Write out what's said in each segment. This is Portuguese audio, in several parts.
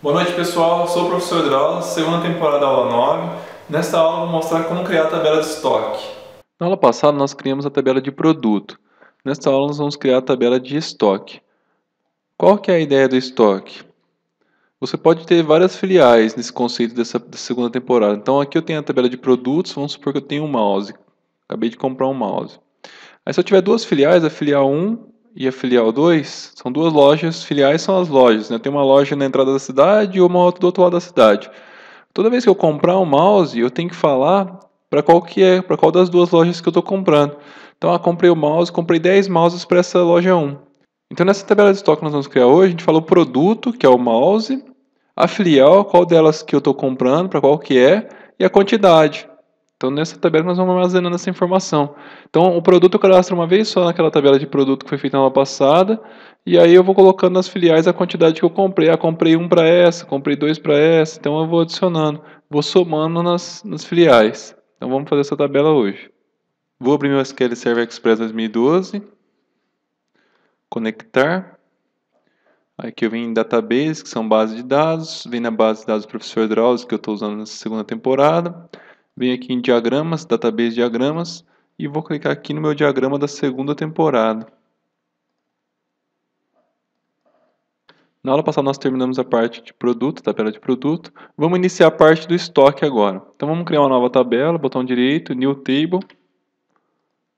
Boa noite, pessoal. Sou o professor Drauzio, segunda temporada, aula 9. Nesta aula eu vou mostrar como criar a tabela de estoque. Na aula passada nós criamos a tabela de produto. Nesta aula nós vamos criar a tabela de estoque. Qual que é a ideia do estoque? Você pode ter várias filiais nesse conceito dessa segunda temporada. Então aqui eu tenho a tabela de produtos, vamos supor que eu tenho um mouse. Acabei de comprar um mouse. Aí se eu tiver duas filiais, a filial 1 e a filial 2, são duas lojas, filiais são as lojas, né? Tem uma loja na entrada da cidade e uma outra do outro lado da cidade. Toda vez que eu comprar um mouse, eu tenho que falar para qual das duas lojas que eu estou comprando. Então, comprei o mouse, comprei 10 mouses para essa loja 1. Então, nessa tabela de estoque que nós vamos criar hoje, a gente fala o produto, que é o mouse, a filial, qual delas que eu estou comprando, para qual que é, e a quantidade. Então, nessa tabela nós vamos armazenando essa informação. Então, o produto eu cadastro uma vez só naquela tabela de produto que foi feita na aula passada, e aí eu vou colocando nas filiais a quantidade que eu comprei. Ah, comprei um para essa, comprei dois para essa, então eu vou adicionando, vou somando nas filiais. Então, vamos fazer essa tabela hoje. Vou abrir meu SQL Server Express 2012, conectar. Aqui eu vim em Database, que são bases de dados, vem na base de dados do professor Drauzio, que eu estou usando nessa segunda temporada. Venho aqui em diagramas, database diagramas, e vou clicar aqui no meu diagrama da segunda temporada. Na aula passada nós terminamos a parte de produto, tabela de produto. Vamos iniciar a parte do estoque agora. Então vamos criar uma nova tabela, botão direito, New Table,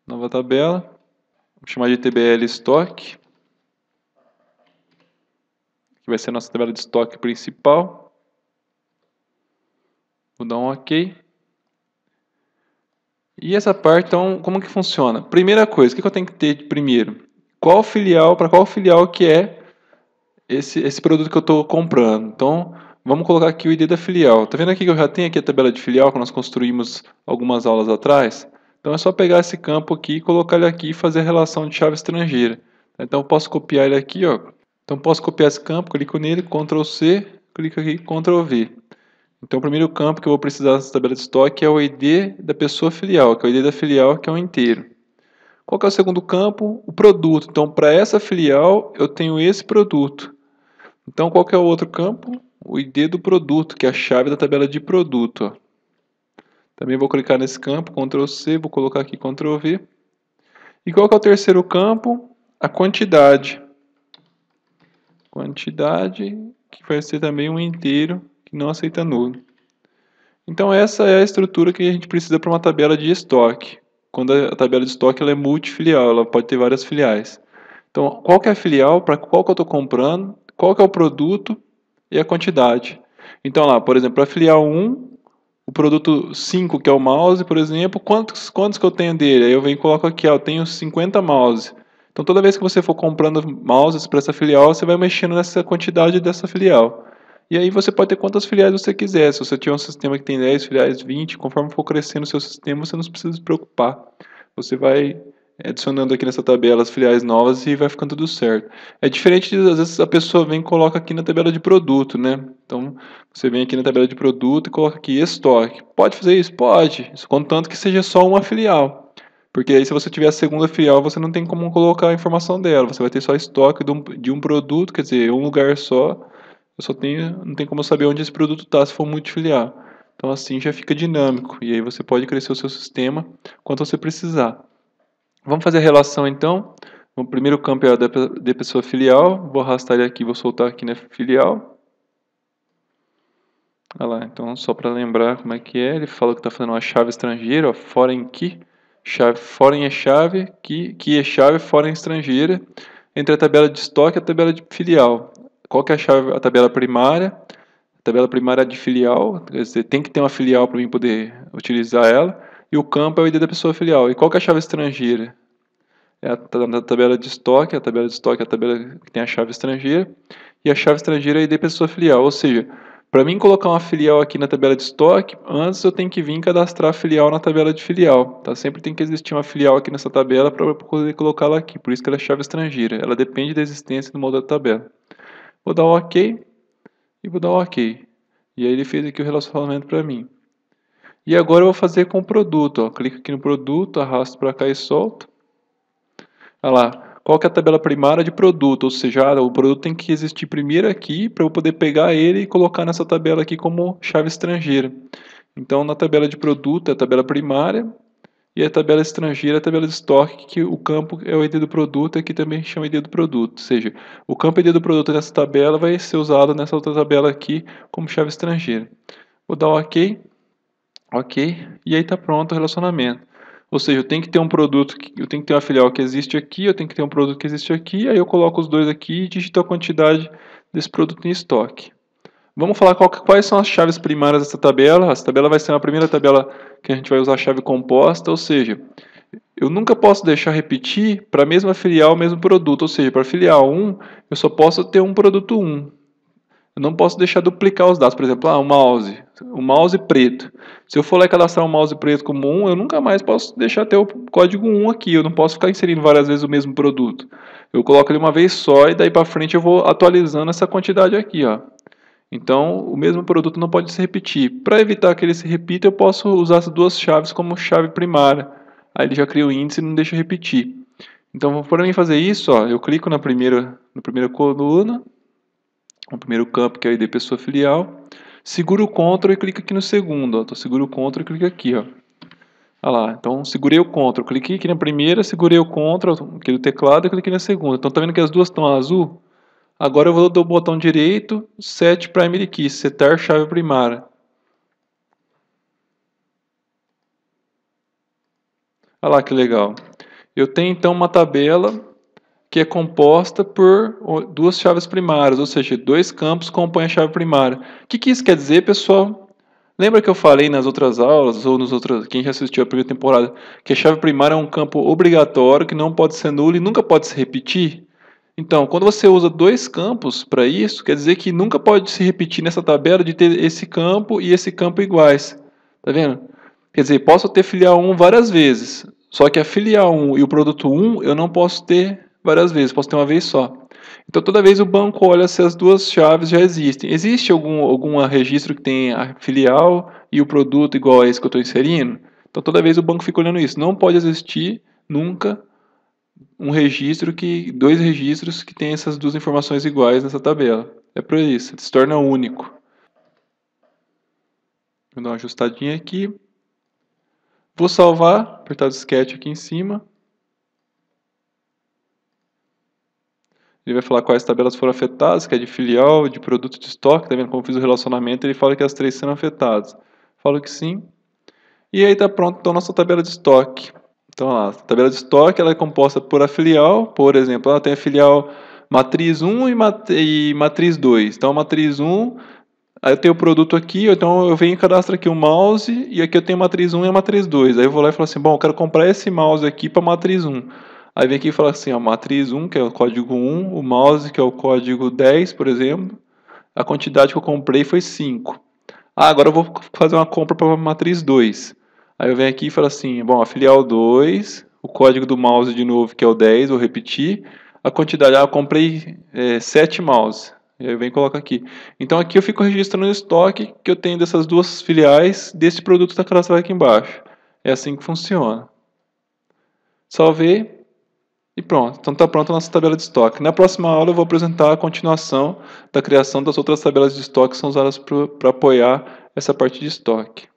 nova tabela. Vou chamar de TBL Estoque, que vai ser a nossa tabela de estoque principal. Vou dar um OK. E essa parte, então, como que funciona? Primeira coisa, o que eu tenho que ter de primeiro? Qual filial, para qual filial que é esse produto que eu estou comprando? Então, vamos colocar aqui o ID da filial. Tá vendo aqui que eu já tenho aqui a tabela de filial que nós construímos algumas aulas atrás? Então, é só pegar esse campo aqui, colocar ele aqui e fazer a relação de chave estrangeira. Então, eu posso copiar ele aqui, ó. Então, posso copiar esse campo, clico nele, Ctrl C, clico aqui, Ctrl V. Então, o primeiro campo que eu vou precisar dessa tabela de estoque é o ID da pessoa filial, que é o ID da filial, que é um inteiro. Qual que é o segundo campo? O produto. Então, para essa filial, eu tenho esse produto. Então, qual que é o outro campo? O ID do produto, que é a chave da tabela de produto. Ó. Também vou clicar nesse campo, Ctrl C, vou colocar aqui Ctrl V. E qual que é o terceiro campo? A quantidade. Quantidade, que vai ser também um inteiro, que não aceita nulo. Então essa é a estrutura que a gente precisa para uma tabela de estoque. Quando a tabela de estoque ela é multifilial, ela pode ter várias filiais. Então, qual que é a filial, para qual que eu estou comprando, qual que é o produto e a quantidade. Então lá, por exemplo, para a filial 1, o produto 5, que é o mouse, por exemplo, quantos que eu tenho dele? Aí eu venho e coloco aqui, ó, eu tenho 50 mouse. Então toda vez que você for comprando mouses para essa filial, você vai mexendo nessa quantidade dessa filial. E aí você pode ter quantas filiais você quiser. Se você tiver um sistema que tem 10 filiais, 20, conforme for crescendo o seu sistema, você não precisa se preocupar. Você vai adicionando aqui nessa tabela as filiais novas e vai ficando tudo certo. É diferente de, às vezes, a pessoa vem e coloca aqui na tabela de produto, né? Então, você vem aqui na tabela de produto e coloca aqui estoque. Pode fazer isso? Pode. Contanto que seja só uma filial. Porque aí se você tiver a segunda filial, você não tem como colocar a informação dela. Você vai ter só estoque de um produto, quer dizer, um lugar só. Eu só tenho, não tem como saber onde esse produto está se for multifiliar. Então assim já fica dinâmico. E aí você pode crescer o seu sistema quanto você precisar. Vamos fazer a relação então. O primeiro campo é a da pessoa filial. Vou arrastar ele aqui, vou soltar aqui na filial. Olha lá, então só para lembrar como é que é, ele falou que está fazendo uma chave estrangeira, ó, foreign key. Chave, foreign é chave, key é chave, foreign estrangeira. Entre a tabela de estoque e a tabela de filial. Qual que é a chave, a tabela primária? A tabela primária é de filial, quer dizer, tem que ter uma filial para mim poder utilizar ela. E o campo é o ID da pessoa filial. E qual que é a chave estrangeira? É a tabela de estoque, a tabela de estoque é a tabela que tem a chave estrangeira, e a chave estrangeira é a ID pessoa filial, ou seja, para mim colocar uma filial aqui na tabela de estoque, antes eu tenho que vir cadastrar a filial na tabela de filial, tá? Sempre tem que existir uma filial aqui nessa tabela para poder colocá-la aqui, por isso que ela é chave estrangeira, ela depende da existência do modo da tabela. Vou dar um OK e vou dar um OK, e aí ele fez aqui o relacionamento para mim. E agora eu vou fazer com o produto, ó. Clico aqui no produto, arrasto para cá e solto. Olha lá, qual que é a tabela primária de produto, ou seja, o produto tem que existir primeiro aqui para eu poder pegar ele e colocar nessa tabela aqui como chave estrangeira. Então, na tabela de produto é a tabela primária e a tabela estrangeira é a tabela de estoque, que o campo é o ID do produto, aqui também chama ID do produto. Ou seja, o campo ID do produto nessa tabela vai ser usado nessa outra tabela aqui como chave estrangeira. Vou dar OK, OK, e aí está pronto o relacionamento. Ou seja, eu tenho que ter um produto, eu tenho que ter uma filial que existe aqui, eu tenho que ter um produto que existe aqui, aí eu coloco os dois aqui e digito a quantidade desse produto em estoque. Vamos falar quais são as chaves primárias dessa tabela. Essa tabela vai ser a primeira tabela que a gente vai usar a chave composta, ou seja, eu nunca posso deixar repetir para a mesma filial o mesmo produto, ou seja, para a filial 1, eu só posso ter um produto 1. Eu não posso deixar duplicar os dados, por exemplo, um mouse preto. Se eu for lá e cadastrar um mouse preto como 1, eu nunca mais posso deixar ter o código 1 aqui, eu não posso ficar inserindo várias vezes o mesmo produto. Eu coloco ele uma vez só e daí para frente eu vou atualizando essa quantidade aqui, ó. Então, o mesmo produto não pode se repetir. Para evitar que ele se repita, eu posso usar as duas chaves como chave primária. Aí ele já cria o índice e não deixa repetir. Então, para mim fazer isso, ó, eu clico na primeira coluna, no primeiro campo, que é o ID pessoa filial, seguro o Ctrl e clico aqui no segundo. Ó. Então, seguro o Ctrl e clico aqui. Ó. Olha lá, então segurei o Ctrl, cliquei aqui na primeira, segurei o Ctrl aqui do teclado e cliquei na segunda. Então, tá vendo que as duas estão azul? Agora eu vou dar o botão direito, Set Primary Key, setar chave primária. Olha lá que legal. Eu tenho então uma tabela que é composta por duas chaves primárias, ou seja, dois campos compõem a chave primária. O que isso quer dizer, pessoal? Lembra que eu falei nas outras aulas, ou quem já assistiu a primeira temporada, que a chave primária é um campo obrigatório, que não pode ser nulo e nunca pode se repetir? Então, quando você usa dois campos para isso, quer dizer que nunca pode se repetir nessa tabela de ter esse campo e esse campo iguais. Tá vendo? Quer dizer, posso ter filial 1 várias vezes, só que a filial 1 e o produto 1 eu não posso ter várias vezes, posso ter uma vez só. Então, toda vez o banco olha se as duas chaves já existem. Existe algum registro que tem a filial e o produto igual a esse que eu estou inserindo? Então, toda vez o banco fica olhando isso. Não pode existir nunca dois registros que tem essas duas informações iguais nessa tabela. É por isso, se torna único. Vou dar uma ajustadinha aqui. Vou salvar, apertar o sketch aqui em cima. Ele vai falar quais tabelas foram afetadas, que é de filial, de produto de estoque. Tá vendo como eu fiz o relacionamento? Ele fala que as três serão afetadas. Falo que sim. E aí está pronto então a nossa tabela de estoque. Então, lá, a tabela de estoque ela é composta por a filial, por exemplo, ela tem a filial matriz 1 e matriz 2. Então, a matriz 1, aí eu tenho o produto aqui, então eu venho e cadastro aqui o mouse, e aqui eu tenho a matriz 1 e a matriz 2. Aí eu vou lá e falo assim, bom, eu quero comprar esse mouse aqui para a matriz 1. Aí vem aqui e fala assim, ó, matriz 1, que é o código 1, o mouse, que é o código 10, por exemplo, a quantidade que eu comprei foi 5. Ah, agora eu vou fazer uma compra para a matriz 2. Aí eu venho aqui e falo assim, bom, a filial 2, o código do mouse de novo, que é o 10, vou repetir. A quantidade, eu comprei 7 mouse. E aí eu venho e coloco aqui. Então aqui eu fico registrando o estoque que eu tenho dessas duas filiais, desse produto que está cadastrado aqui embaixo. É assim que funciona. Salvei e pronto. Então está pronta a nossa tabela de estoque. Na próxima aula eu vou apresentar a continuação da criação das outras tabelas de estoque que são usadas para apoiar essa parte de estoque.